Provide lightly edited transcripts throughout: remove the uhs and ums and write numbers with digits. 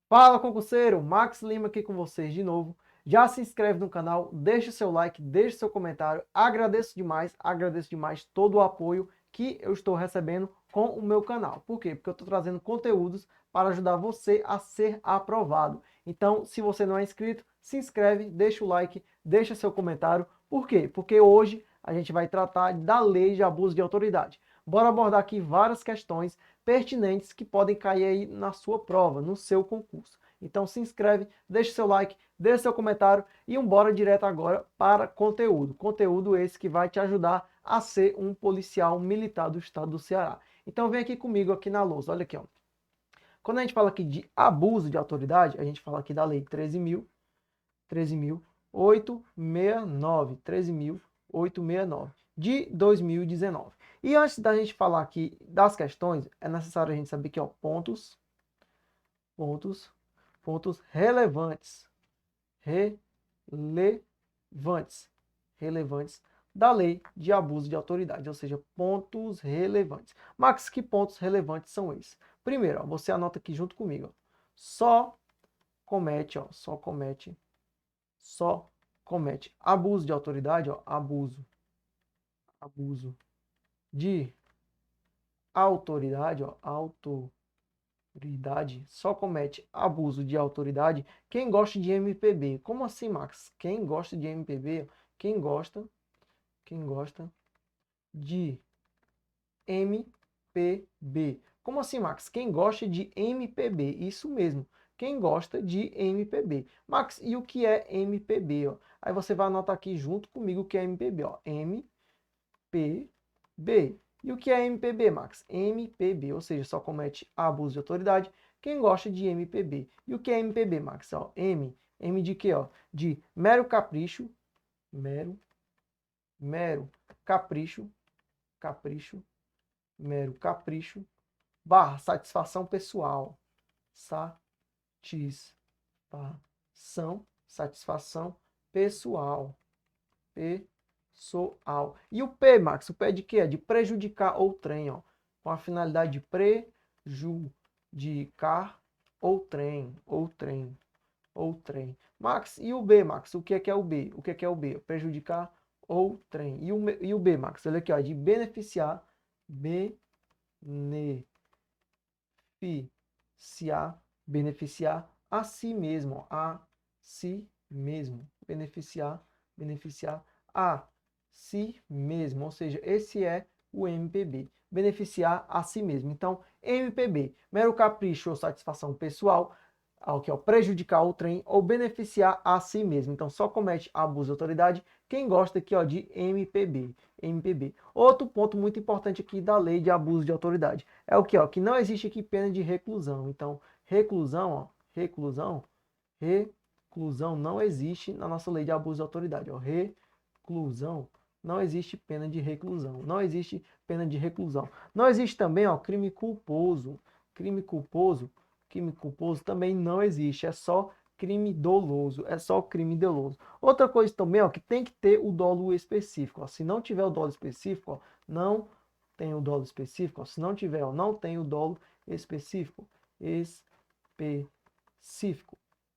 Fala, concurseiro! Max Lima aqui com vocês de novo. Já se inscreve no canal, deixa o seu like, deixa o seu comentário. Agradeço demais todo o apoio que eu estou recebendo com o meu canal. Por quê? Porque eu estou trazendo conteúdos para ajudar você a ser aprovado. Então, se você não é inscrito, se inscreve, deixa o like, deixa seu comentário. Por quê? Porque hoje a gente vai tratar da lei de abuso de autoridade. Bora abordar aqui várias questões pertinentes que podem cair aí na sua prova, no seu concurso. Então se inscreve, deixa seu like, deixa seu comentário e bora direto agora para conteúdo. Conteúdo esse que vai te ajudar a ser um policial militar do estado do Ceará. Então vem aqui comigo aqui na lousa, olha aqui, ó. Quando a gente fala aqui de abuso de autoridade, a gente fala aqui da lei 13.869, 13.869 de 2019. E antes da gente falar aqui das questões, é necessário a gente saber que, ó, pontos relevantes, relevantes da lei de abuso de autoridade, ou seja, pontos relevantes. Max, que pontos relevantes são esses? Primeiro, ó, você anota aqui junto comigo, ó, só comete abuso de autoridade, ó, abuso de autoridade, ó, autoridade, só comete abuso de autoridade quem gosta de MPB. Como assim, Max? Quem gosta de MPB? Quem gosta de MPB. Como assim, Max? Quem gosta de MPB? Isso mesmo. Quem gosta de MPB. Max, e o que é MPB? Ó? Aí você vai anotar aqui junto comigo o que é MPB. Ó. MPB. E o que é MPB, Max? MPB, ou seja, só comete abuso de autoridade quem gosta de MPB. E o que é MPB, Max? Ó, M de quê? Ó? De mero capricho, mero capricho, mero capricho, barra satisfação pessoal, satisfação pessoal, pessoal. E o P, Max, o P é de quê? É de prejudicar outrem, ó, com a finalidade de prejudicar outrem. Max, e o B, Max, o que é o B? O que é o B? Prejudicar outrem. E o B, Max, olha aqui, ó, de beneficiar, beneficiar a si mesmo, a si mesmo, beneficiar a si mesmo, ou seja, esse é o MPB, beneficiar a si mesmo. Então, MPB, mero capricho ou satisfação pessoal, ao que é prejudicar o trem ou beneficiar a si mesmo. Então, só comete abuso de autoridade quem gosta aqui, ó, de MPB. Outro ponto muito importante aqui da lei de abuso de autoridade é o que, ó, que não existe aqui pena de reclusão. Então, reclusão não existe na nossa lei de abuso de autoridade, ó. Reclusão, não existe pena de reclusão. Não existe pena de reclusão. Não existe também, ó, crime culposo. Crime culposo também não existe, é só crime doloso, Outra coisa também, ó, que tem que ter o dolo específico, ó. Se não tiver o dolo específico, ó, não tem o dolo específico, ó. Se não tiver, ó, não tem o dolo específico,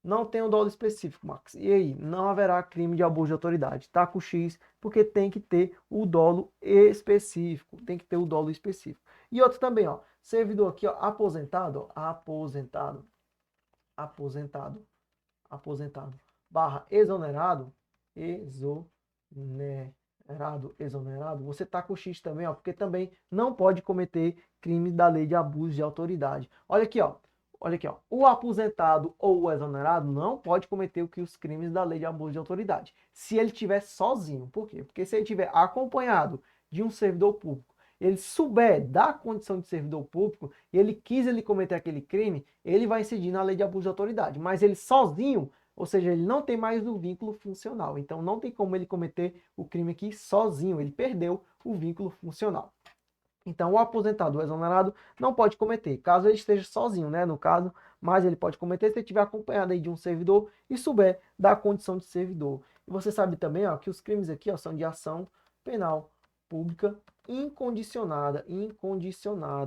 não tem um dolo específico, Max. E aí, não haverá crime de abuso de autoridade. Tá com X, porque tem que ter o dolo específico. E outro também, ó, servidor aqui, ó, aposentado, barra exonerado, você tá com X também, ó, porque também não pode cometer crime da lei de abuso de autoridade. Olha aqui, ó, o aposentado ou o exonerado não pode cometer os crimes da lei de abuso de autoridade. Se ele estiver sozinho, por quê? Porque se ele estiver acompanhado de um servidor público, ele souber da condição de servidor público e ele cometer aquele crime, ele vai incidir na lei de abuso de autoridade. Mas ele sozinho, ou seja, ele não tem mais o vínculo funcional. Então não tem como ele cometer o crime aqui sozinho, ele perdeu o vínculo funcional. Então, o aposentado, o exonerado, não pode cometer, caso ele esteja sozinho, né? No caso, mas ele pode cometer se ele estiver acompanhado aí de um servidor e souber da condição de servidor. E você sabe também, ó, que os crimes aqui, ó, são de ação penal pública incondicionada,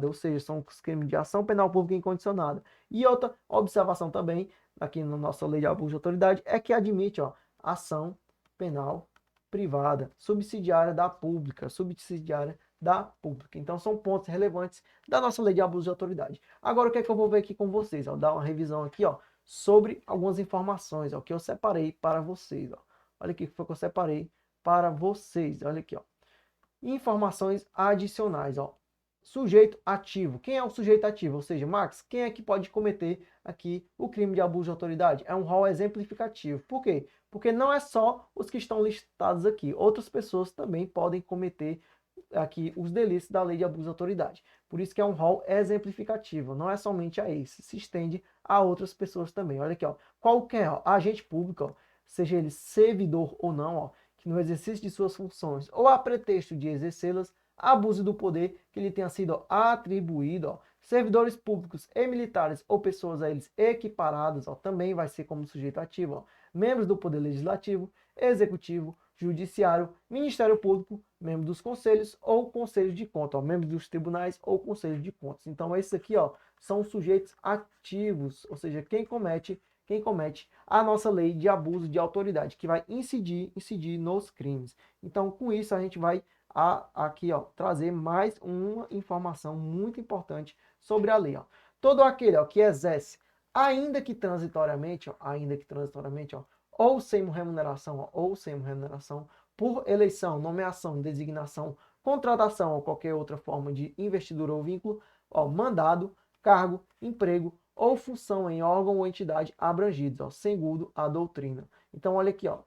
ou seja, são os crimes de ação penal pública incondicionada. E outra observação também, aqui na nossa lei de abuso de autoridade, é que admite, ó, ação penal privada, subsidiária da pública, subsidiária da pública. Então, são pontos relevantes da nossa lei de abuso de autoridade. Agora, o que é que eu vou ver aqui com vocês? Ó, dar uma revisão aqui, ó, sobre algumas informações, ó, que eu separei para vocês. Ó. Olha aqui o que foi que eu separei para vocês. Olha aqui, ó. Informações adicionais, ó. Sujeito ativo. Quem é o sujeito ativo? Ou seja, Max, quem é que pode cometer aqui o crime de abuso de autoridade? É um rol exemplificativo. Por quê? Porque não é só os que estão listados aqui. Outras pessoas também podem cometer aqui os delitos da lei de abuso de autoridade. Por isso que é um rol exemplificativo. Não é somente a esse. Se estende a outras pessoas também. Olha aqui, ó. Qualquer agente público, ó, seja ele servidor ou não, ó, que no exercício de suas funções ou a pretexto de exercê-las, abuso do poder que lhe tenha sido atribuído, ó, servidores públicos e militares ou pessoas a eles equiparadas, ó, também vai ser como sujeito ativo, ó, membros do poder legislativo, executivo, judiciário, ministério público, membros dos conselhos ou conselhos de contas, ó, membros dos tribunais ou conselhos de contas. Então esses aqui, ó, são sujeitos ativos, ou seja, quem comete a nossa lei de abuso de autoridade, que vai incidir nos crimes. Então, com isso, a gente vai aqui, ó, trazer mais uma informação muito importante sobre a lei. Ó. Todo aquele, ó, que exerce, ainda que transitoriamente, ó, ou sem remuneração, por eleição, nomeação, designação, contratação ou qualquer outra forma de investidura ou vínculo, ó, mandado, cargo, emprego, ou função em órgão ou entidade abrangidos, ó, segundo a doutrina. Então, olha aqui, ó.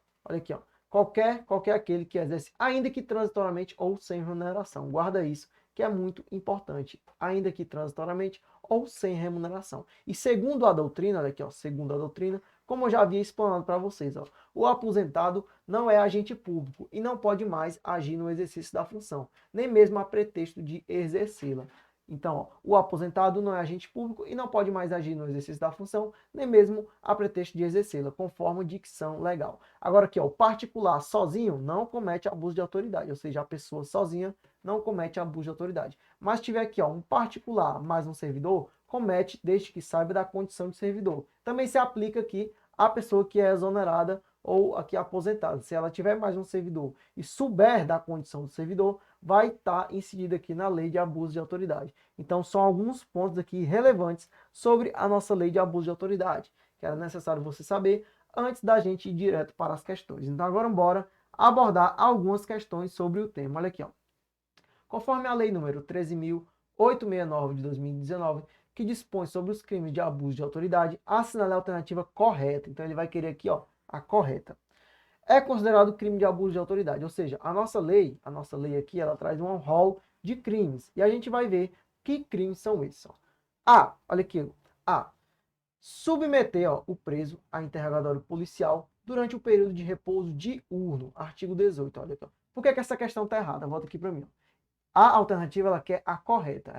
Qualquer aquele que exerce, ainda que transitoriamente ou sem remuneração. Guarda isso, que é muito importante. Ainda que transitoriamente ou sem remuneração. E segundo a doutrina, olha aqui, ó, segundo a doutrina, como eu já havia explanado para vocês, ó, o aposentado não é agente público e não pode mais agir no exercício da função, nem mesmo a pretexto de exercê-la. Então, ó, o aposentado não é agente público e não pode mais agir no exercício da função, nem mesmo a pretexto de exercê-la, conforme dicção legal. Agora aqui, ó, o particular sozinho não comete abuso de autoridade, ou seja, a pessoa sozinha não comete abuso de autoridade. Mas se tiver aqui, ó, um particular mais um servidor, comete desde que saiba da condição de servidor. Também se aplica aqui a pessoa que é exonerada ou aqui aposentada. Se ela tiver mais um servidor e souber da condição do servidor, vai estar incidido aqui na lei de abuso de autoridade. Então, são alguns pontos aqui relevantes sobre a nossa lei de abuso de autoridade, que era necessário você saber antes da gente ir direto para as questões. Então, agora bora abordar algumas questões sobre o tema. Olha aqui, ó. Conforme a lei número 13.869 de 2019, que dispõe sobre os crimes de abuso de autoridade, assinale a alternativa correta. Então, ele vai querer aqui, ó, a correta. É considerado crime de abuso de autoridade, ou seja, a nossa lei aqui, ela traz um rol de crimes. E a gente vai ver que crimes são esses. Ó. A, olha aqui, A, submeter, ó, o preso a interrogatório policial durante o período de repouso diurno, artigo 18. Olha aqui, ó. Por que essa questão está errada? Volta aqui para mim. Ó. A alternativa, ela quer a correta,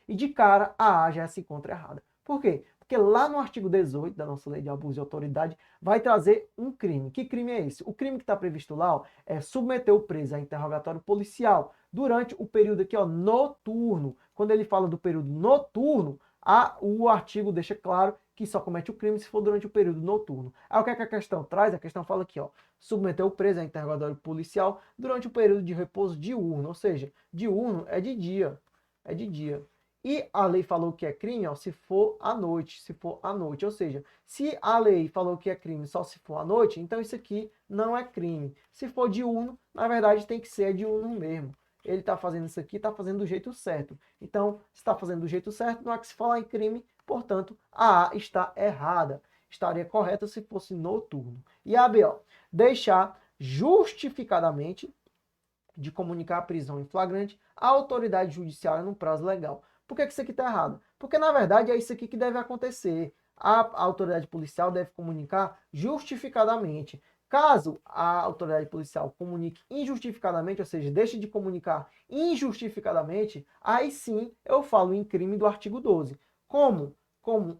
E de cara, a A já se encontra errada. Por quê? Porque lá no artigo 18 da nossa lei de abuso de autoridade vai trazer um crime. Que crime é esse? O crime que está previsto lá, ó, é submeter o preso a interrogatório policial durante o período aqui, ó, noturno. Quando ele fala do período noturno, o artigo deixa claro que só comete o crime se for durante o período noturno. Aí o que é que a questão traz? A questão fala aqui, ó, submeter o preso a interrogatório policial durante o período de repouso diurno, ou seja, diurno é de dia, E a lei falou que é crime, ó, se for à noite, ou seja, se a lei falou que é crime só se for à noite, então isso aqui não é crime. Se for diurno, na verdade tem que ser diurno mesmo. Ele está fazendo isso aqui, está fazendo do jeito certo. Então, se está fazendo do jeito certo, não há que se falar em crime, portanto, a A está errada. Estaria correta se fosse noturno. E a B, ó, deixar justificadamente de comunicar a prisão em flagrante à autoridade judiciária no prazo legal. Por que isso aqui está errado? Porque, na verdade, é isso aqui que deve acontecer. A autoridade policial deve comunicar justificadamente. Caso a autoridade policial comunique injustificadamente, ou seja, deixe de comunicar injustificadamente, aí sim eu falo em crime do artigo 12. Como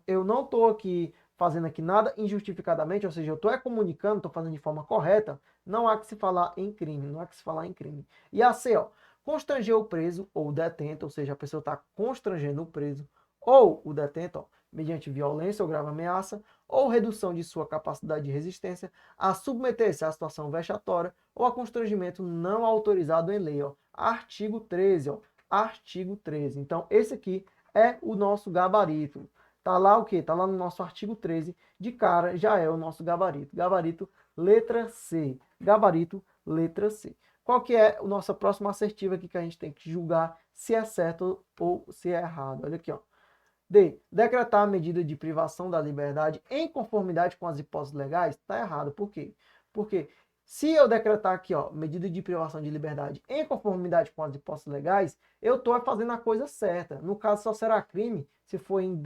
eu não estou aqui fazendo aqui nada injustificadamente, ou seja, eu estou comunicando, estou fazendo de forma correta, não há que se falar em crime, E a C, ó, constranger o preso ou o detento, ou seja, a pessoa está constrangendo o preso ou o detento, ó, mediante violência ou grave ameaça, ou redução de sua capacidade de resistência, a submeter-se à situação vexatória ou a constrangimento não autorizado em lei. Ó. Artigo 13, ó. Artigo 13. Então, esse aqui é o nosso gabarito. Tá lá o quê? Tá lá no nosso artigo 13. De cara, já é o nosso gabarito. Gabarito, letra C. Gabarito, letra C. Qual que é a nossa próxima assertiva aqui que a gente tem que julgar se é certo ou se é errado? Olha aqui, ó. D. Decretar a medida de privação da liberdade em conformidade com as hipóteses legais? Está errado. Por quê? Porque se eu decretar aqui, ó, medida de privação de liberdade em conformidade com as hipóteses legais, eu estou fazendo a coisa certa. No caso, só será crime se for em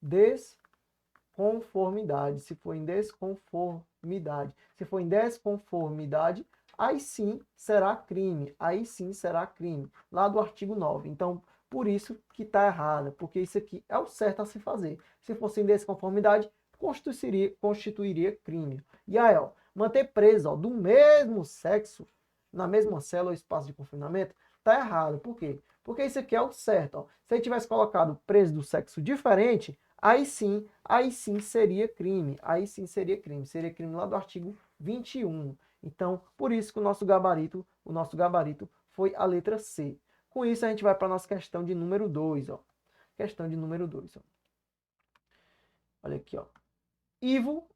desconformidade. Se for em desconformidade. Se for em desconformidade, aí sim será crime. Aí sim será crime. Lá do artigo 9. Então, por isso que está errada, porque isso aqui é o certo a se fazer. Se fosse em desconformidade, constituiria crime. E aí, ó, manter preso, ó, do mesmo sexo, na mesma cela ou espaço de confinamento, está errado. Por quê? Porque isso aqui é o certo. Ó. Se ele tivesse colocado preso do sexo diferente, aí sim seria crime. Aí sim seria crime. Seria crime lá do artigo 21. Então, por isso que o nosso gabarito foi a letra C. Com isso, a gente vai para a nossa questão de número 2. Ó. Questão de número 2. Olha aqui. Ó. Ivo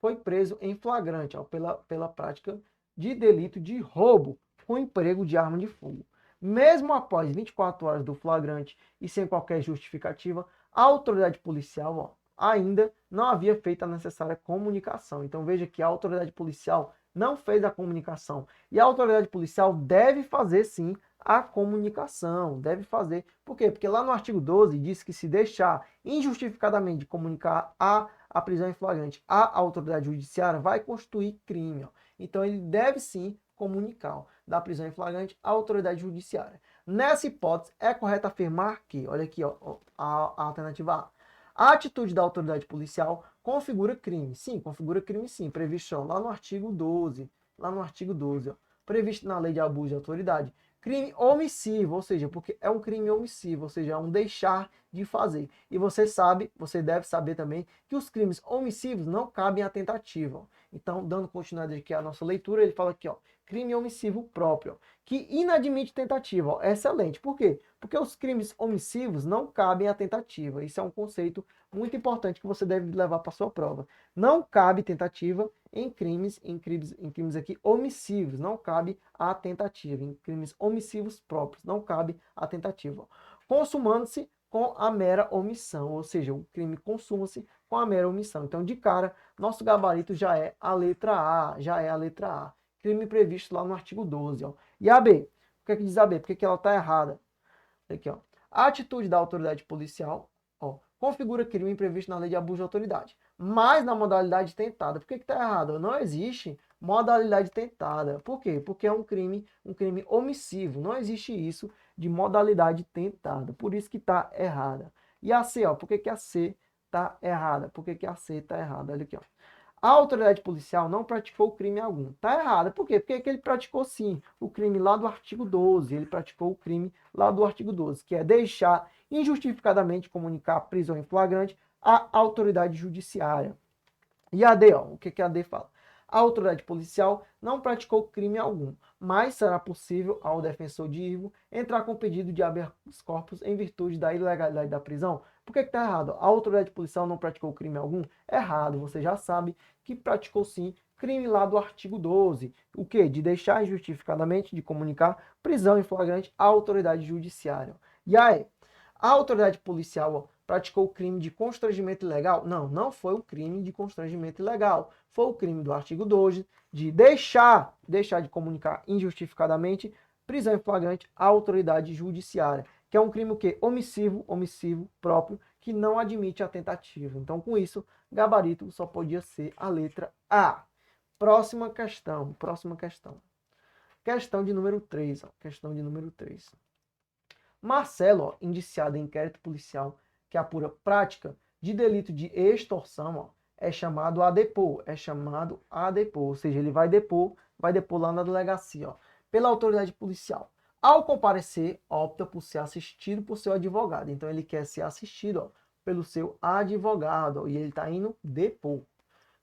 foi preso em flagrante ó, pela prática de delito de roubo com emprego de arma de fogo. Mesmo após 24 horas do flagrante e sem qualquer justificativa, a autoridade policial ó, ainda não havia feito a necessária comunicação. Então veja que a autoridade policial não fez a comunicação. E a autoridade policial deve fazer sim a comunicação, deve fazer. Por quê? Porque lá no artigo 12 diz que se deixar injustificadamente de comunicar a prisão em flagrante à autoridade judiciária, vai constituir crime. Ó. Então ele deve sim comunicar ó, da prisão em flagrante à autoridade judiciária. Nessa hipótese, é correto afirmar que, olha aqui, ó, a alternativa A atitude da autoridade policial configura crime. Sim, configura crime sim, previsto ó, lá no artigo 12, ó, previsto na lei de abuso de autoridade. Crime omissivo, ou seja, porque é um crime omissivo, ou seja, é um deixar de fazer. E você deve saber também que os crimes omissivos não cabem à tentativa. Então, dando continuidade aqui à nossa leitura, ele fala aqui, ó, crime omissivo próprio, que inadmite tentativa. Ó, excelente. Por quê? Porque os crimes omissivos não cabem à tentativa. Isso é um conceito muito importante que você deve levar para a sua prova. Não cabe tentativa em crimes aqui omissivos, não cabe a tentativa. Em crimes omissivos próprios, não cabe a tentativa. Consumando-se com a mera omissão, ou seja, o crime consuma-se com a mera omissão. Então, de cara, nosso gabarito já é a letra A, Crime previsto lá no artigo 12. Ó. E a B? O que é que diz a B? Por que ela está errada? Aqui, ó. A atitude da autoridade policial ó, configura crime previsto na lei de abuso de autoridade, mas na modalidade tentada. Por que está errado? Não existe modalidade tentada. Por quê? Porque é um crime omissivo. Não existe isso de modalidade tentada. Por isso que está errada. E a C, ó, por que a C está errada? Por que a C está errada? Olha aqui, ó. A autoridade policial não praticou crime algum. Está errada. Por quê? Porque ele praticou sim o crime lá do artigo 12. Ele praticou o crime lá do artigo 12, que é deixar injustificadamente comunicar prisão em flagrante à autoridade judiciária. E a D, ó, o que a D fala? A autoridade policial não praticou crime algum, mas será possível ao defensor de Ivo entrar com pedido de habeas corpus em virtude da ilegalidade da prisão. Por que está errado? A autoridade policial não praticou crime algum? Errado, você já sabe que praticou sim crime lá do artigo 12. O que? De deixar injustificadamente de comunicar prisão em flagrante à autoridade judiciária. E aí, a autoridade policial ó, praticou o crime de constrangimento ilegal? Não, não foi o crime de constrangimento ilegal. Foi o crime do artigo 12 de deixar de comunicar injustificadamente prisão em flagrante à autoridade judiciária, que é um crime o quê? Omissivo próprio, que não admite a tentativa. Então, com isso, gabarito só podia ser a letra A. Próxima questão. Questão de número 3. Ó, questão de número 3. Marcelo, ó, indiciado em inquérito policial que apura prática de delito de extorsão, ó, é chamado a depor, ou seja, ele vai depor lá na delegacia, ó, pela autoridade policial. Ao comparecer, opta por ser assistido por seu advogado. Então, ele quer ser assistido, ó, pelo seu advogado, ó, e ele está indo depor.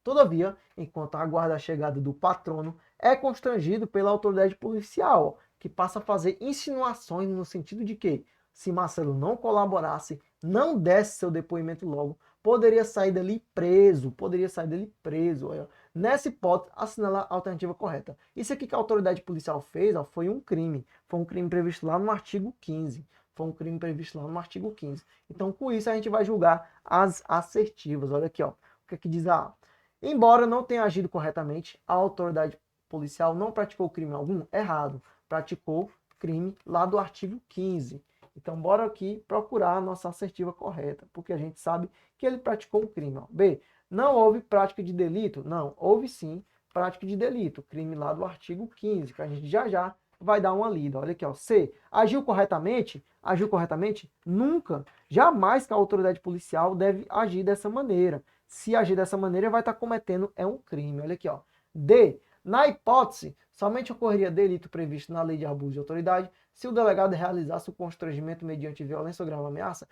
Todavia, enquanto aguarda a chegada do patrono, é constrangido pela autoridade policial, ó, que passa a fazer insinuações no sentido de que, se Marcelo não colaborasse, não desse seu depoimento logo, poderia sair dali preso, Olha. Nessa hipótese, assinalar a alternativa correta. Isso aqui que a autoridade policial fez, ó, foi um crime previsto lá no artigo 15. Então, com isso, a gente vai julgar as assertivas. Olha aqui, ó, o que é que diz a A. Embora não tenha agido corretamente, a autoridade policial não praticou crime algum? Errado. Praticou crime lá do artigo 15. Então, bora aqui procurar a nossa assertiva correta, porque a gente sabe que ele praticou um crime. Ó. B. Não houve prática de delito? Não, houve sim prática de delito. Crime lá do artigo 15, que a gente já vai dar uma lida. Olha aqui, ó. C. Agiu corretamente? Agiu corretamente? Nunca. Jamais que a autoridade policial deve agir dessa maneira. Se agir dessa maneira, vai estar cometendo um crime. Olha aqui, ó. D. Na hipótese, somente ocorreria delito previsto na lei de abuso de autoridade se o delegado realizasse o constrangimento mediante violência ou grave ameaça.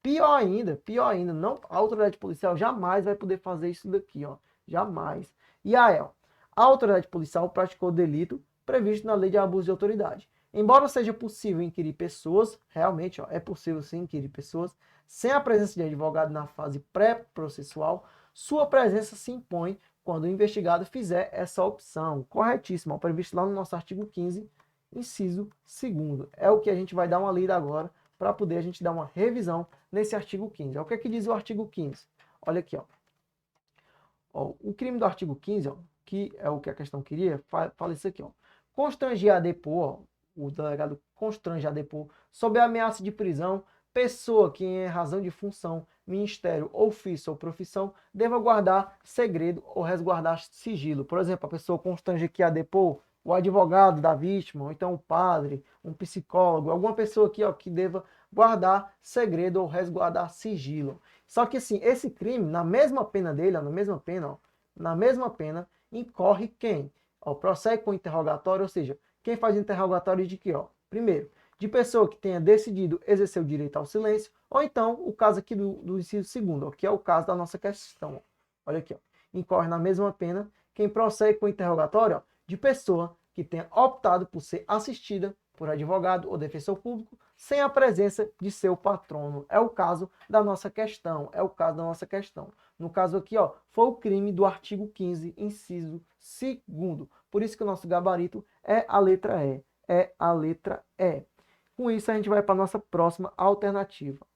Pior ainda, não, a autoridade policial jamais vai poder fazer isso daqui, ó. Jamais. E aí, ó, a autoridade policial praticou delito previsto na lei de abuso de autoridade. Embora seja possível inquirir pessoas, realmente, ó, é possível sim inquirir pessoas, sem a presença de advogado na fase pré-processual, sua presença se impõe quando o investigado fizer essa opção. Corretíssimo, ó, previsto lá no nosso artigo 15, inciso 2º. É o que a gente vai dar uma lida agora, para poder a gente dar uma revisão nesse artigo 15. O que é que diz o artigo 15? Olha aqui, ó. O crime do artigo 15, ó, que é o que a questão queria, fala isso aqui, ó. Constranger a depor, ó, o delegado constrange a depor, sob a ameaça de prisão, pessoa que em razão de função, ministério, ofício ou profissão, deva guardar segredo ou resguardar sigilo. Por exemplo, a pessoa constrange aqui a depor o advogado da vítima, ou então o padre, um psicólogo, alguma pessoa aqui, ó, que deva guardar segredo ou resguardar sigilo. Só que assim, esse crime, na mesma pena dele, ó, na mesma pena, incorre quem? Ó, prossegue com o interrogatório, ou seja, quem faz interrogatório de quê? Ó? Primeiro, de pessoa que tenha decidido exercer o direito ao silêncio, ou então o caso aqui do inciso 2º, ó, que é o caso da nossa questão. Ó. Olha aqui, ó. Incorre na mesma pena quem prossegue com o interrogatório, ó, de pessoa que tenha optado por ser assistida por advogado ou defensor público sem a presença de seu patrono. É o caso da nossa questão. No caso aqui, ó, foi o crime do artigo 15, inciso 2º. Por isso que o nosso gabarito é a letra E. Com isso, a gente vai para a nossa próxima alternativa.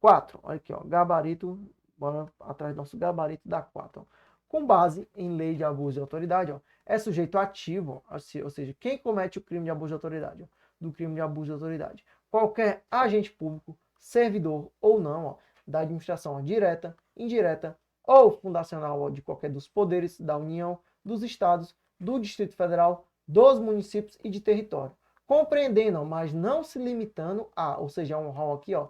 4. Olha aqui, ó, gabarito. Bora atrás do nosso gabarito da 4. Ó. Com base em lei de abuso de autoridade, ó, é sujeito ativo, ou seja, quem comete o crime de abuso de autoridade, ó, do crime de abuso de autoridade. Qualquer agente público, servidor ou não, ó, da administração, ó, direta, indireta ou fundacional, ó, de qualquer dos poderes da União, dos estados, do Distrito Federal, dos municípios e de território. Compreendendo, ó, mas não se limitando a, ou seja, um rol aqui, ó,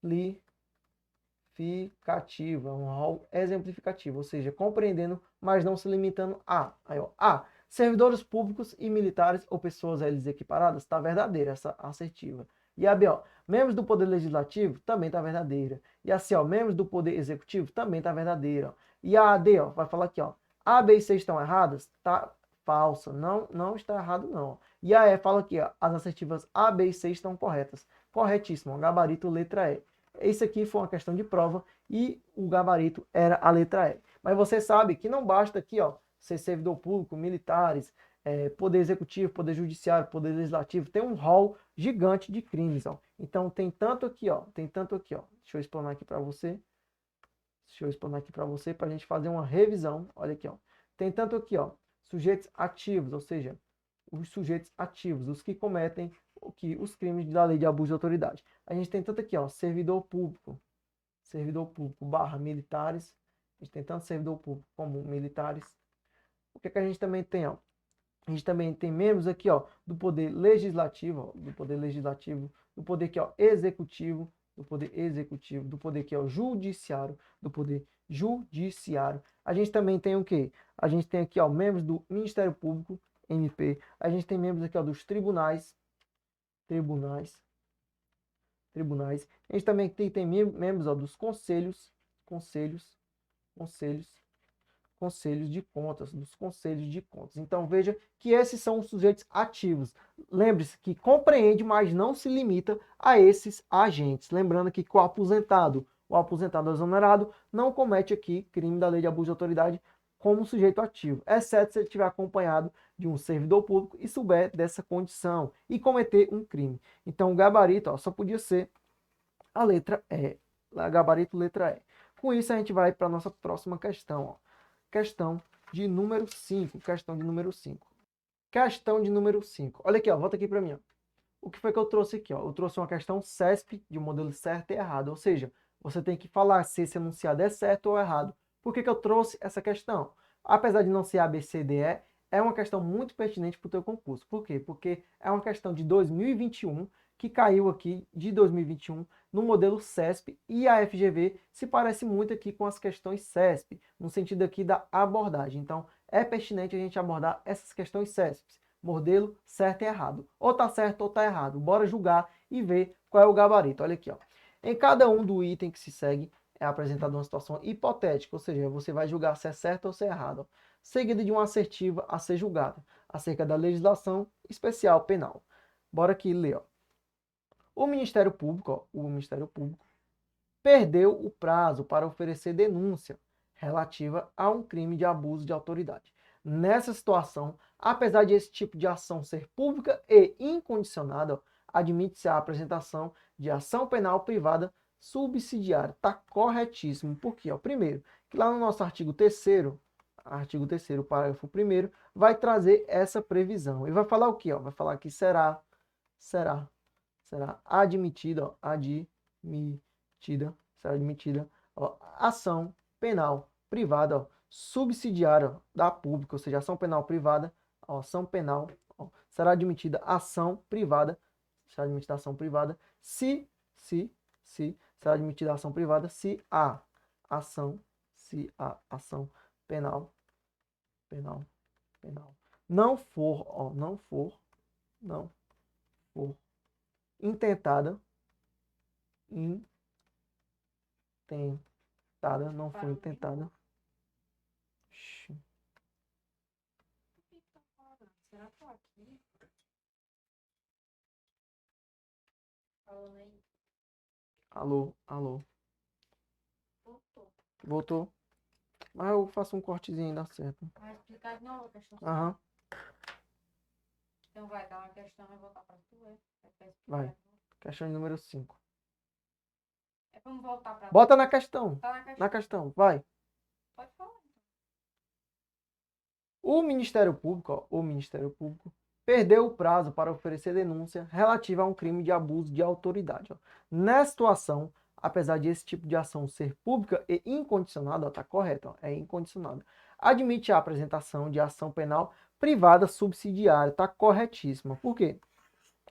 exemplificativo, é um rol exemplificativo, ou seja, compreendendo, mas não se limitando a. Aí, ó, A. Servidores públicos e militares ou pessoas a eles equiparadas, está verdadeira essa assertiva. E a B, ó, membros do Poder Legislativo, também está verdadeira. E a C, ó, membros do Poder Executivo, também está verdadeira. E a D, ó, vai falar aqui, ó, A, B e C estão erradas? Está falsa, não está errado não. E a E fala aqui, ó, as assertivas A, B e C estão corretas. Corretíssimo, gabarito letra E. Isso aqui foi uma questão de prova e o gabarito era a letra E. Mas você sabe que não basta aqui, ó, ser servidor público, militares, poder executivo, poder judiciário, poder legislativo, tem um rol gigante de crimes, ó. Então tem tanto aqui, ó, Deixa eu explanar aqui para você. Para a gente fazer uma revisão. Olha aqui, ó. Tem tanto aqui, ó, sujeitos ativos, ou seja, os sujeitos ativos, os que cometem os crimes da lei de abuso de autoridade. A gente tem tanto aqui, ó, servidor público barra militares. A gente tem tanto servidor público como militares. O que é que a gente também tem, ó? A gente também tem membros aqui, ó, do poder legislativo, do poder aqui, ó, executivo, do poder executivo, do poder que é o judiciário, do poder judiciário. A gente também tem o quê? A gente tem aqui, ó, membros do Ministério Público, MP. A gente tem membros aqui, ó, dos tribunais. A gente também tem membros, ó, dos conselhos de contas, dos conselhos de contas. Então veja que esses são os sujeitos ativos. Lembre-se que compreende, mas não se limita a esses agentes. Lembrando que o aposentado exonerado não comete aqui crime da lei de abuso de autoridade como sujeito ativo, exceto se ele estiver acompanhado de um servidor público e souber dessa condição e cometer um crime. Então o gabarito, ó, só podia ser a letra E. Gabarito letra E. Com isso a gente vai para a nossa próxima questão, ó. Questão de número 5. Questão de número 5. Olha aqui, ó, volta aqui para mim, ó. O que foi que eu trouxe aqui, ó? Eu trouxe uma questão CESP de um modelo certo e errado, ou seja, você tem que falar se esse enunciado é certo ou errado. Por que que eu trouxe essa questão? Apesar de não ser ABCDE, é uma questão muito pertinente para o teu concurso. Por quê? Porque é uma questão de 2021 que caiu aqui de 2021 no modelo CESP e a FGV se parece muito aqui com as questões CESP, no sentido aqui da abordagem. Então, é pertinente a gente abordar essas questões CESP. Modelo certo e errado. Ou tá certo ou tá errado. Bora julgar e ver qual é o gabarito. Olha aqui, ó. Em cada um do item que se segue é apresentada uma situação hipotética, ou seja, você vai julgar se é certo ou se é errado, ó, seguida de uma assertiva a ser julgada, acerca da legislação especial penal. Bora aqui ler, ó. O Ministério Público perdeu o prazo para oferecer denúncia relativa a um crime de abuso de autoridade. Nessa situação, apesar de esse tipo de ação ser pública e incondicionada, admite-se a apresentação de ação penal privada subsidiária. Está corretíssimo. Por quê? Primeiro, que lá no nosso artigo 3º, parágrafo 1º, vai trazer essa previsão. E vai falar o quê? Vai falar que será admitida, ação penal privada, subsidiária da pública, ou seja, ação penal privada, será admitida ação privada, se a ação penal não for intentada, não foi intentada. Será que eu aqui? Falando aí. Alô. Voltou. Mas eu faço um cortezinho e dá certo. Vai explicar de novo a questão. Aham. Então vai dar uma questão e voltar para tu, Vai. Questão de número 5. Vamos voltar para... Bota na questão. Tá na questão. Vai. Pode falar. O Ministério Público perdeu o prazo para oferecer denúncia relativa a um crime de abuso de autoridade. Nessa situação, apesar de esse tipo de ação ser pública e incondicionada, tá correto, é incondicionada, admite a apresentação de ação penal privada subsidiária, tá corretíssima. Por quê?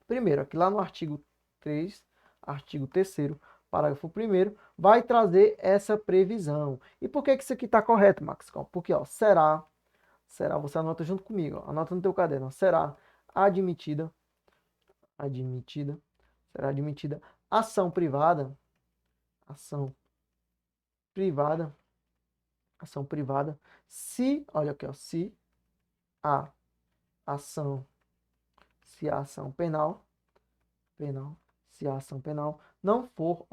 Primeiro, aqui lá no artigo 3º, parágrafo 1º, vai trazer essa previsão. E por que isso aqui está correto, Max? Porque, será, você anota junto comigo, anota no teu caderno, será admitida ação privada, se, olha aqui, se a ação penal não for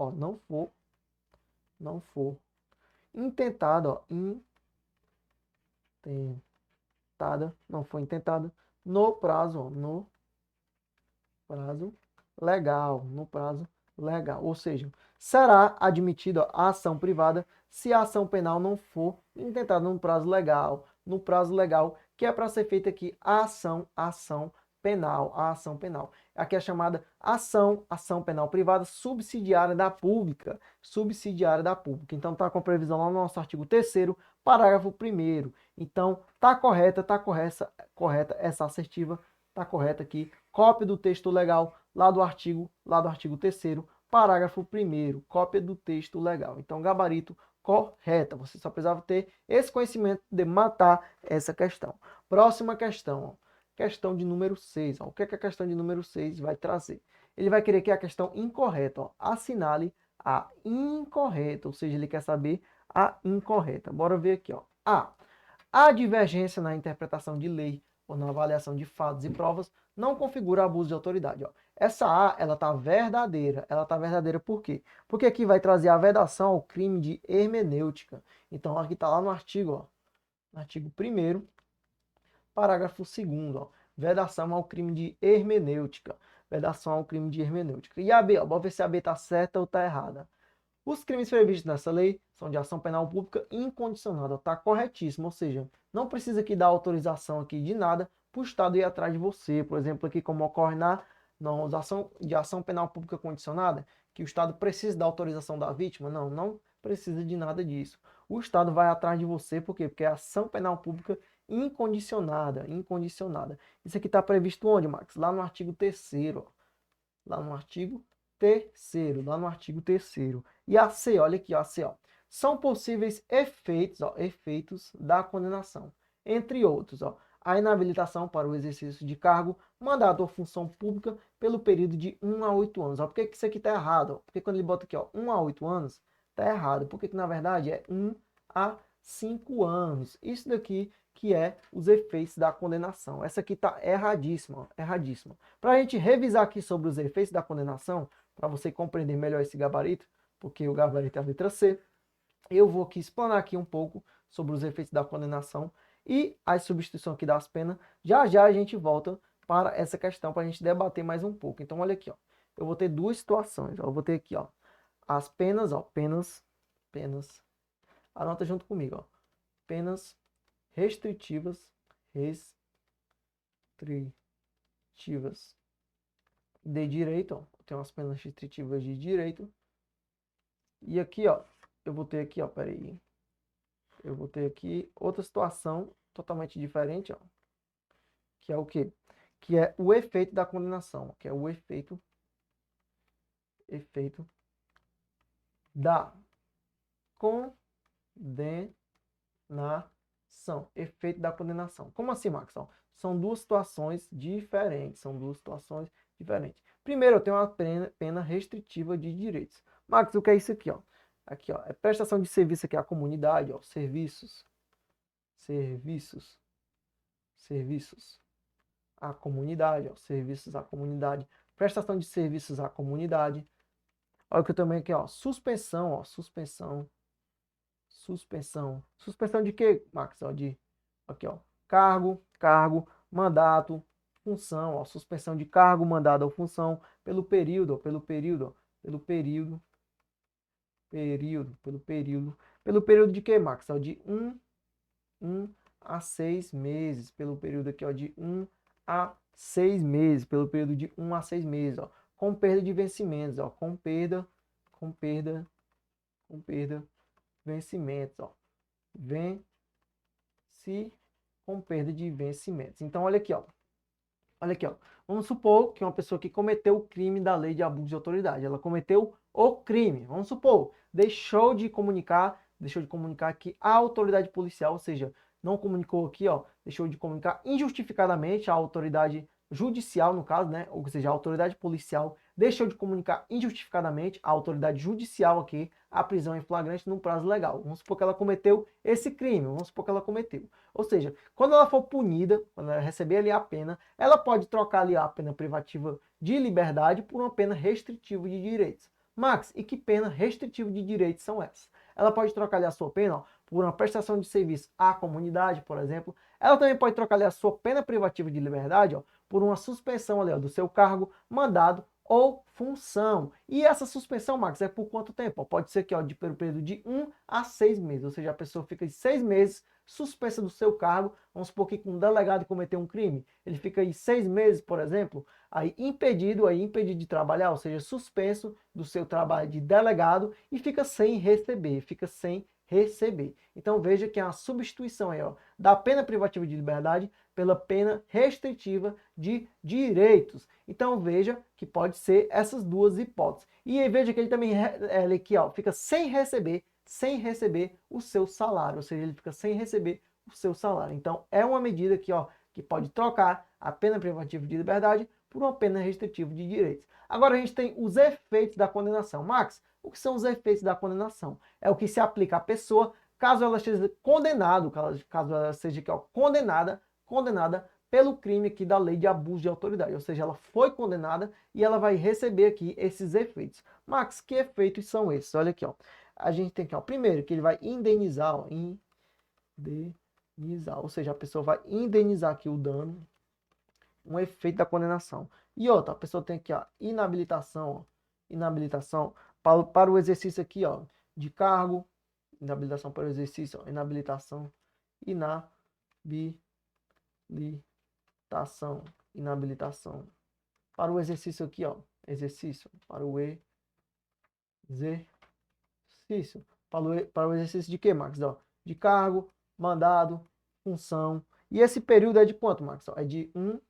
intentada, não foi intentada no prazo legal, ou seja, será admitida a ação privada se a ação penal não for intentada no prazo legal, que é para ser feita aqui a ação penal. Aqui é chamada ação penal privada subsidiária da pública. Então tá com a previsão lá no nosso artigo 3º, parágrafo 1º. Então tá correta essa assertiva, tá correta aqui. Cópia do texto legal lá do artigo 3º, Parágrafo 1º, cópia do texto legal. Então, gabarito correta. Você só precisava ter esse conhecimento de matar essa questão. Próxima questão, ó. Questão de número 6. Ó. O que é que a questão de número 6 vai trazer? Ele vai querer que a questão incorreta, ó, assinale a incorreta, ou seja, ele quer saber a incorreta. Bora ver aqui, ó. A. A divergência na interpretação de lei ou na avaliação de fatos e provas não configura abuso de autoridade. Ó. Essa A, ela está verdadeira. Ela está verdadeira por quê? Porque aqui vai trazer a vedação ao crime de hermenêutica. Então, aqui está lá no artigo, ó, no artigo 1º, parágrafo 2º, ó, vedação ao crime de hermenêutica. Vedação ao crime de hermenêutica. E a B, ó, vamos ver se a B está certa ou está errada. Os crimes previstos nessa lei são de ação penal pública incondicionada. Está corretíssimo, ou seja, não precisa aqui dar autorização aqui de nada para o Estado ir atrás de você. Por exemplo, aqui como ocorre na ação de ação penal pública condicionada, que o Estado precisa da autorização da vítima. Não, não precisa de nada disso. O Estado vai atrás de você, por quê? Porque é ação penal pública incondicionada, incondicionada. Isso aqui está previsto onde, Max? Lá no artigo 3º, lá no artigo 3º, lá no artigo 3º. E a C, olha aqui, ó, a C, ó. São possíveis efeitos, ó, efeitos da condenação. Entre outros, ó, a inabilitação para o exercício de cargo, mandato ou função pública pelo período de 1 a 8 anos. Ó, por que isso aqui está errado? Ó? Porque quando ele bota aqui, ó, 1 a 8 anos, está errado. Porque na verdade é 1 a 5 anos. Isso daqui que é os efeitos da condenação. Essa aqui está erradíssima, ó, erradíssima. Para a gente revisar aqui sobre os efeitos da condenação, para você compreender melhor esse gabarito, porque o gabarito é a letra C, eu vou aqui explanar aqui um pouco sobre os efeitos da condenação e a substituição aqui das penas. Já já a gente volta para essa questão, para a gente debater mais um pouco. Então, olha aqui, ó. Eu vou ter duas situações. Ó. Eu vou ter aqui, ó, as penas, ó, penas, anota junto comigo, ó. Penas restritivas de direito, ó. Tem umas penas restritivas de direito. E aqui, ó, eu vou ter aqui, ó, peraí. Eu vou ter aqui outra situação totalmente diferente, ó. Que é o quê? Que é o efeito da condenação, que é o efeito da condenação. Efeito da condenação. Como assim, Max? Ó, são duas situações diferentes. Primeiro, eu tenho uma pena restritiva de direitos. Max, o que é isso aqui, ó? Aqui, ó, é prestação de serviço aqui à comunidade, ó, serviços à comunidade, ó, serviços à comunidade, prestação de serviços à comunidade. Olha que eu também aqui, ó, suspensão, ó, suspensão de quê, Max? Ó, de aqui, ó, cargo, mandato, função, ó, suspensão de cargo, mandado ou função pelo período, ó, pelo período de quê, Max? Ó, de 1 a 6 meses, pelo período aqui, ó, de 1 a 6 meses, pelo período de 1 a 6 meses, ó, com perda de vencimentos, ó, com perda, vencimentos, ó, com perda de vencimentos. Então, olha aqui, ó. Vamos supor que uma pessoa que cometeu o crime da lei de abuso de autoridade, ela cometeu o crime, vamos supor, deixou de comunicar que a autoridade policial, ou seja, não comunicou aqui, ó, deixou de comunicar injustificadamente a autoridade judicial, no caso, né, ou seja, a autoridade policial deixou de comunicar injustificadamente a autoridade judicial aqui a prisão em flagrante no prazo legal. Vamos supor que ela cometeu esse crime, Ou seja, quando ela for punida, quando ela receber ali a pena, ela pode trocar ali a pena privativa de liberdade por uma pena restritiva de direitos. Max, e que pena restritiva de direitos são essas? Ela pode trocar ali a sua pena, ó, por uma prestação de serviço à comunidade, por exemplo. Ela também pode trocar ali a sua pena privativa de liberdade, ó, por uma suspensão ali, ó, do seu cargo, mandado ou função. E essa suspensão, Max, é por quanto tempo? Pode ser que, ó, pelo período de 1 a 6 meses, ou seja, a pessoa fica de 6 meses suspensa do seu cargo. Vamos supor que um delegado cometeu um crime, ele fica aí 6 meses, por exemplo, aí impedido de trabalhar, ou seja, suspenso do seu trabalho de delegado e fica sem receber, fica sem receber. Então veja que é uma substituição aí, ó, da pena privativa de liberdade pela pena restritiva de direitos. Então veja que pode ser essas duas hipóteses. E aí, veja que ele também ele aqui, ó, fica sem receber o seu salário, ou seja, ele fica sem receber o seu salário. Então é uma medida aqui, ó, que pode trocar a pena privativa de liberdade por uma pena restritiva de direitos. Agora a gente tem os efeitos da condenação. Max, o que são os efeitos da condenação? É o que se aplica à pessoa caso ela seja condenada, caso ela seja aqui, ó, condenada pelo crime aqui da lei de abuso de autoridade. Ou seja, ela foi condenada e ela vai receber aqui esses efeitos. Max, que efeitos são esses? Olha aqui, ó. A gente tem aqui, ó, primeiro, que ele vai indenizar, ó, indenizar, ou seja, a pessoa vai indenizar aqui o dano, um efeito da condenação. E outra, a pessoa tem aqui, ó, inabilitação, ó, inabilitação para o exercício aqui, ó, de cargo, inabilitação para o exercício, ó, inabilitação para o exercício aqui, ó, exercício, para o exercício, para o exercício de quê, Max? Ó, de cargo, mandado, função. E esse período é de quanto, Max? Ó, é de 1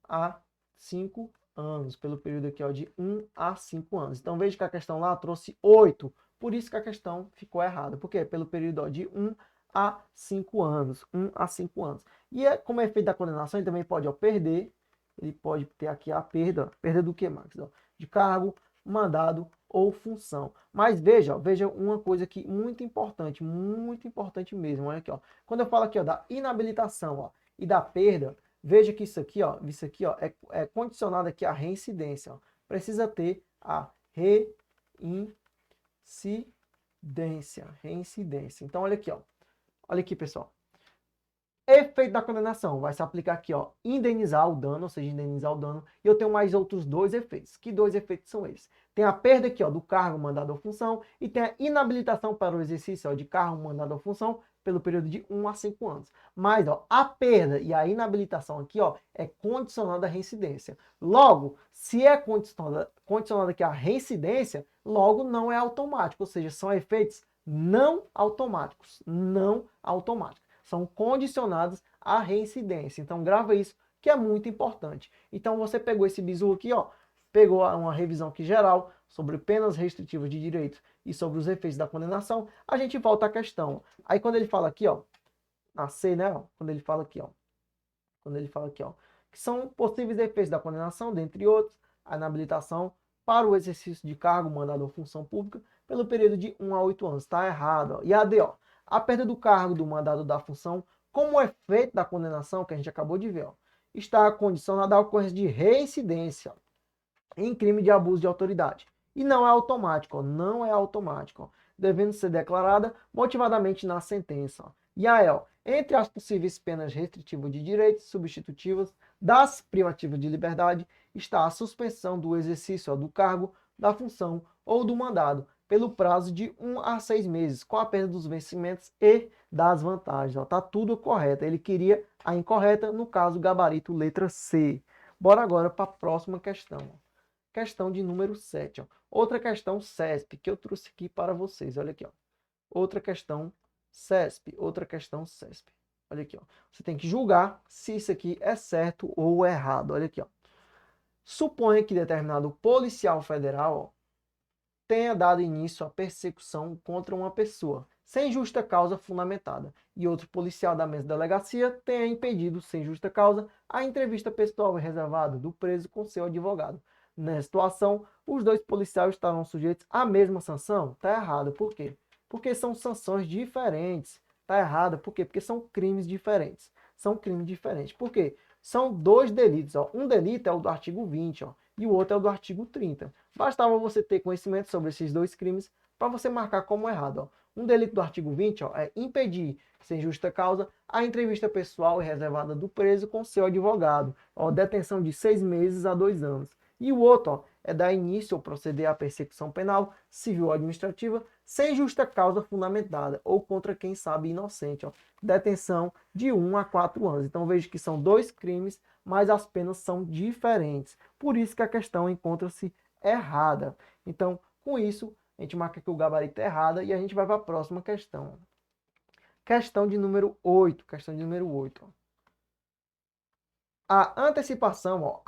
a 5 anos, pelo período aqui, ó, de 1 a 5 anos. Então veja que a questão lá trouxe 8, por isso que a questão ficou errada. Por quê? Pelo período, ó, de 1 a 5 anos. 1 a 5 anos. E como é efeito da condenação, ele também pode, ó, perder. Ele pode ter aqui a perda. Perda do que, Max? Ó, de cargo, mandado ou função. Mas veja, ó, veja uma coisa aqui muito importante mesmo. Olha aqui, ó. Quando eu falo aqui, ó, da inabilitação, ó, e da perda, veja que isso aqui, ó, é condicionado aqui à reincidência. Ó. Precisa ter a reincidência. Então, olha aqui, ó. Olha aqui, pessoal. Efeito da condenação vai se aplicar aqui, ó, indenizar o dano, ou seja, indenizar o dano. E eu tenho mais outros dois efeitos. Que dois efeitos são esses? Tem a perda aqui, ó, do cargo, mandado ou função, e tem a inabilitação para o exercício, ó, de cargo, mandado ou função, pelo período de 1 a 5 anos. Mas, ó, a perda e a inabilitação aqui, ó, é condicionada à reincidência. Logo, se é condicionada aqui à reincidência, logo não é automático, ou seja, são efeitos não automáticos, são condicionados à reincidência. Então grava isso, que é muito importante. Então você pegou esse bizu aqui, ó, pegou uma revisão aqui geral sobre penas restritivas de direitos e sobre os efeitos da condenação. A gente volta à questão. Aí quando ele fala aqui, ó, na C, né, ó, quando ele fala aqui, ó, que são possíveis efeitos da condenação, dentre outros, a inabilitação para o exercício de cargo, mandado ou função pública pelo período de 1 a 8 anos. Está errado, ó. E a D, ó, a perda do cargo, do mandado, da função, como efeito da condenação, que a gente acabou de ver, ó, está condicionada à ocorrência de reincidência em crime de abuso de autoridade. E não é automático, ó, ó, devendo ser declarada motivadamente na sentença. Ó. E aí, ó, entre as possíveis penas restritivas de direitos substitutivas das privativas de liberdade está a suspensão do exercício, ó, do cargo, da função ou do mandado, pelo prazo de 1 a 6 meses, com a perda dos vencimentos e das vantagens. Ó, tá tudo correto. Ele queria a incorreta, no caso, gabarito letra C. Bora agora para a próxima questão. Questão de número 7. Ó. Outra questão CESP, que eu trouxe aqui para vocês. Olha aqui, ó. Outra questão CESP. Olha aqui, ó. Você tem que julgar se isso aqui é certo ou errado. Olha aqui, ó. Suponha que determinado policial federal, ó, tenha dado início à persecução contra uma pessoa, sem justa causa fundamentada, e outro policial da mesma delegacia tenha impedido, sem justa causa, a entrevista pessoal e reservada do preso com seu advogado. Nessa situação, os dois policiais estarão sujeitos à mesma sanção? Está errado. Por quê? Porque são sanções diferentes. Está errado. Por quê? Porque são crimes diferentes. Por quê? São dois delitos. Ó. Um delito é o do artigo 20, ó, e o outro é o do artigo 30. Bastava você ter conhecimento sobre esses dois crimes para você marcar como errado. Ó. Um delito do artigo 20, ó, é impedir, sem justa causa, a entrevista pessoal e reservada do preso com seu advogado. Ó, detenção de 6 meses a 2 anos. E o outro, ó, é dar início ou proceder à persecução penal, civil ou administrativa, sem justa causa fundamentada, ou contra quem sabe inocente. Ó. Detenção de 1 a 4 anos. Então veja que são dois crimes, mas as penas são diferentes. Por isso que a questão encontra-se errada. Então, com isso, A gente marca que o gabarito é errado e a gente vai para a próxima questão. Questão de número 8. Questão de número 8. A antecipação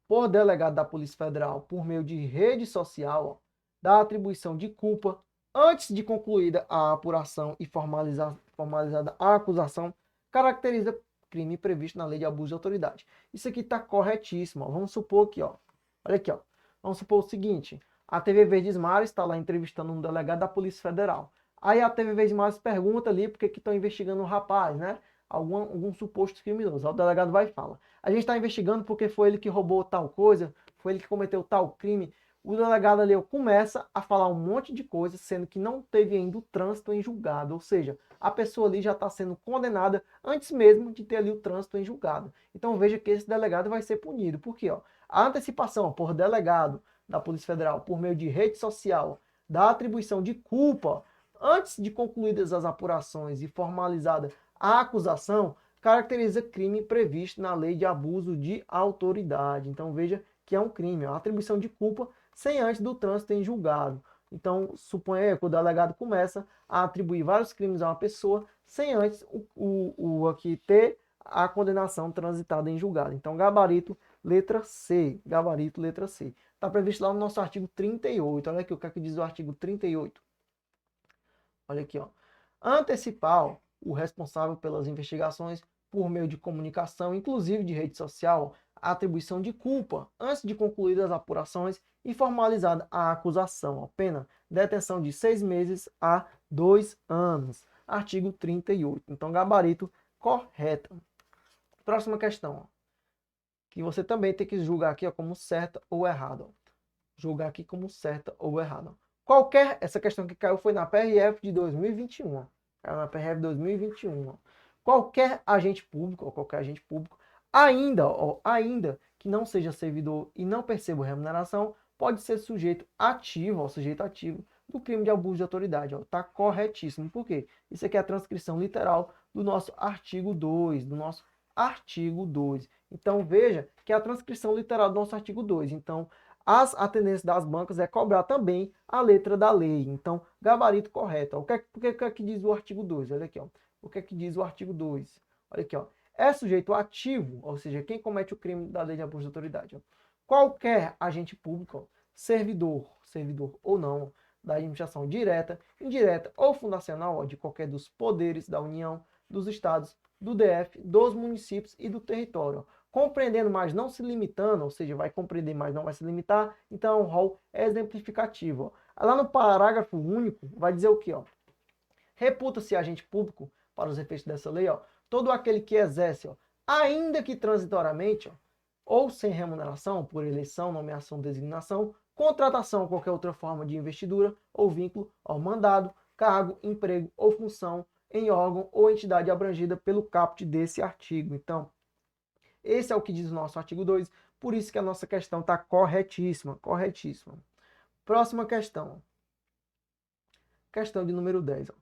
por delegado da Polícia Federal por meio de rede social da atribuição de culpa antes de concluída a apuração e formalizada a acusação caracteriza crime previsto na Lei de Abuso de Autoridade. Isso aqui está corretíssimo. Ó. Vamos supor que, ó, olha aqui, ó, vamos supor o seguinte, a TV Verdes Mares está lá entrevistando um delegado da Polícia Federal. Aí a TV Verdes Mares pergunta ali por que estão investigando o rapaz, né? Algum suposto criminoso. Aí o delegado vai e fala: a gente está investigando porque foi ele que roubou tal coisa, foi ele que cometeu tal crime. O delegado ali começa a falar um monte de coisas, sendo que não teve ainda o trânsito em julgado. Ou seja, a pessoa ali já está sendo condenada antes mesmo de ter ali o trânsito em julgado. Então veja que esse delegado vai ser punido. Por quê? Ó, a antecipação por delegado da Polícia Federal por meio de rede social da atribuição de culpa antes de concluídas as apurações e formalizada a acusação caracteriza crime previsto na Lei de Abuso de Autoridade. Então veja que é um crime, a atribuição de culpa sem antes do trânsito em julgado. Então suponha que o delegado começa a atribuir vários crimes a uma pessoa sem antes aqui ter a condenação transitada em julgado. Então gabarito letra C, gabarito letra C. Está previsto lá no nosso artigo 38. Olha aqui o que é que diz o artigo 38. Olha aqui, ó. Antecipar o responsável pelas investigações por meio de comunicação, inclusive de rede social, a atribuição de culpa antes de concluídas as apurações e formalizada a acusação. A pena, detenção de 6 meses a 2 anos. Artigo 38. Então, gabarito correto. Próxima questão. Ó, que você também tem que julgar aqui ó, como certa ou errada. Julgar aqui como certa ou errada. Essa questão que caiu foi na PRF de 2021. Caiu na PRF 2021. Qualquer agente público, ainda que não seja servidor e não perceba remuneração, pode ser sujeito ativo do crime de abuso de autoridade. Está corretíssimo. Por quê? Isso aqui é a transcrição literal do nosso artigo 2, Então veja que é a transcrição literal do nosso artigo 2. Então, a tendência das bancas é cobrar também a letra da lei. Então, gabarito correto. O que é que diz o artigo 2? Olha aqui, ó. O que é que diz o artigo 2? Olha aqui, ó. É sujeito ativo, ou seja, quem comete o crime da lei de abuso de autoridade. Ó. Qualquer agente público, ó, servidor ou não, da administração direta, indireta ou fundacional, ó, de qualquer dos poderes da União, dos estados, do DF, dos municípios e do território. Ó. Compreendendo, mas não se limitando, ou seja, vai compreender, mas não vai se limitar, então é um rol exemplificativo. Ó. Lá no parágrafo único, vai dizer o quê? Ó? Reputa-se agente público, para os efeitos dessa lei, ó, todo aquele que exerce, ó, ainda que transitoriamente, ó, ou sem remuneração, por eleição, nomeação, designação, contratação ou qualquer outra forma de investidura ou vínculo ao mandado, cargo, emprego ou função em órgão ou entidade abrangida pelo caput desse artigo. Então, esse é o que diz o nosso artigo 2, por isso que a nossa questão está corretíssima. Próxima questão. Questão de número 10. Ó.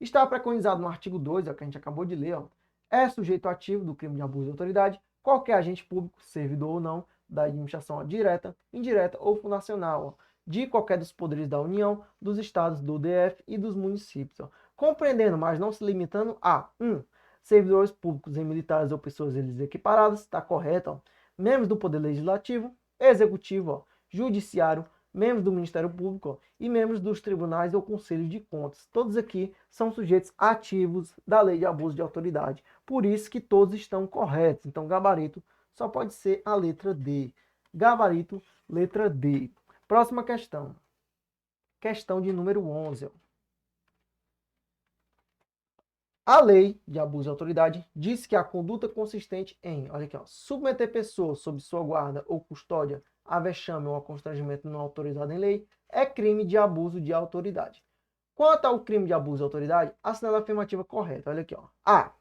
Está preconizado no artigo 2, ó, que a gente acabou de ler, ó, é sujeito ativo do crime de abuso de autoridade qualquer agente público, servidor ou não, da administração ó, direta, indireta ou fundacional, ó, de qualquer dos poderes da União, dos estados, do DF e dos municípios. Ó. Compreendendo, mas não se limitando a 1. Servidores públicos e militares ou pessoas eles equiparadas, está correto. Ó. Membros do Poder Legislativo, Executivo, ó, Judiciário, membros do Ministério Público ó, e membros dos tribunais ou conselhos de contas. Todos aqui são sujeitos ativos da lei de abuso de autoridade. Por isso que todos estão corretos. Então, gabarito só pode ser a letra D. Gabarito, letra D. Próxima questão. Questão de número 11. Ó. A lei de abuso de autoridade diz que a conduta consistente em, olha aqui, ó, submeter pessoas sob sua guarda ou custódia a vexame ou a constrangimento não autorizado em lei é crime de abuso de autoridade. Quanto ao crime de abuso de autoridade, assinala a afirmativa correta. Olha aqui, ó. A.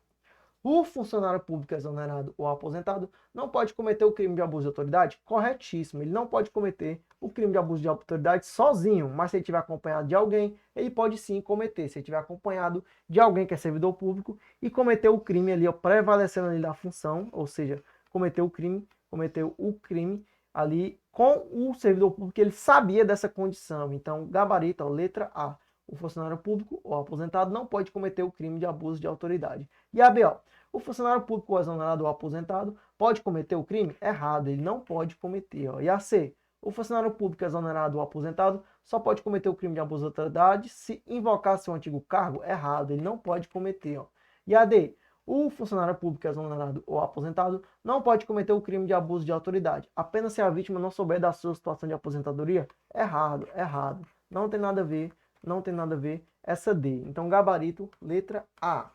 O funcionário público exonerado ou aposentado não pode cometer o crime de abuso de autoridade? Corretíssimo. Ele não pode cometer o crime de abuso de autoridade sozinho, mas se ele estiver acompanhado de alguém, ele pode sim cometer. Se ele estiver acompanhado de alguém que é servidor público e cometer o crime ali, ó, prevalecendo ali da função, ou seja, cometeu o crime ali com o servidor público, ele sabia dessa condição. Então, gabarito, ó, letra A. O funcionário público ou aposentado não pode cometer o crime de abuso de autoridade. E a B, ó, o funcionário público ou exonerado ou aposentado pode cometer o crime? Errado, ele não pode cometer. Ó. E a C, o funcionário público exonerado ou aposentado só pode cometer o crime de abuso de autoridade se invocar seu antigo cargo? Errado, ele não pode cometer. Ó. E a D, o funcionário público exonerado ou aposentado não pode cometer o crime de abuso de autoridade, apenas se a vítima não souber da sua situação de aposentadoria? Errado, errado. Não tem nada a ver, não tem nada a ver essa D. Então, gabarito, letra A.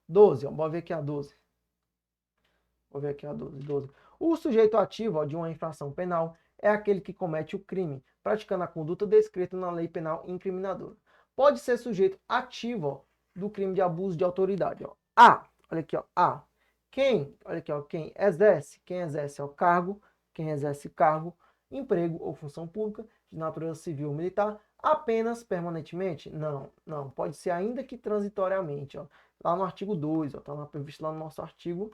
12, ó, bora ver aqui a 12. Vou ver aqui a 12. O sujeito ativo, ó, de uma infração penal é aquele que comete o crime, praticando a conduta descrita na lei penal incriminadora. Pode ser sujeito ativo, ó, do crime de abuso de autoridade. Ó. A, olha aqui, ó, A. Quem, olha aqui, ó, quem exerce é o cargo, quem exerce cargo, emprego ou função pública de natureza civil ou militar, apenas permanentemente? Não, não, pode ser ainda que transitoriamente, ó. Lá no artigo 2, ó, tá lá previsto lá no nosso artigo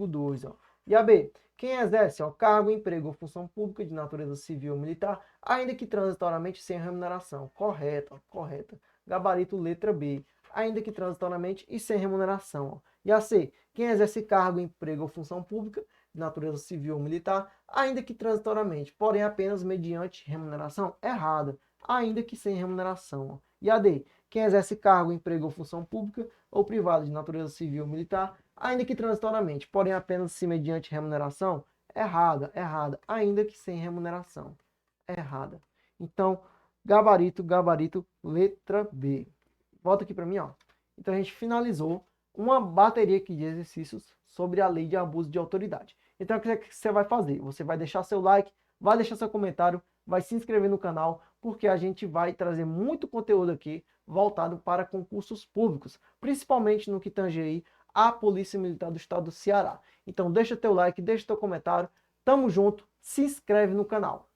2, ó. E a B, quem exerce o cargo, emprego ou função pública de natureza civil ou militar, ainda que transitoriamente sem remuneração. Correta, ó, correta. Gabarito letra B, ainda que transitoriamente e sem remuneração. Ó. E a C, quem exerce cargo, emprego ou função pública de natureza civil ou militar, ainda que transitoriamente, porém apenas mediante remuneração? Errada, ainda que sem remuneração. Ó. E a D, quem exerce cargo, emprego ou função pública ou privada de natureza civil ou militar, ainda que transitoriamente, porém apenas se mediante remuneração? Errada, errada, ainda que sem remuneração. Errada. Então, gabarito, letra B. Volta aqui para mim, ó. Então a gente finalizou uma bateria aqui de exercícios sobre a lei de abuso de autoridade. Então o que você vai fazer? Você vai deixar seu like, vai deixar seu comentário, vai se inscrever no canal, porque a gente vai trazer muito conteúdo aqui voltado para concursos públicos, principalmente no que tange aí a Polícia Militar do Estado do Ceará. Então deixa teu like, deixa teu comentário, tamo junto, se inscreve no canal.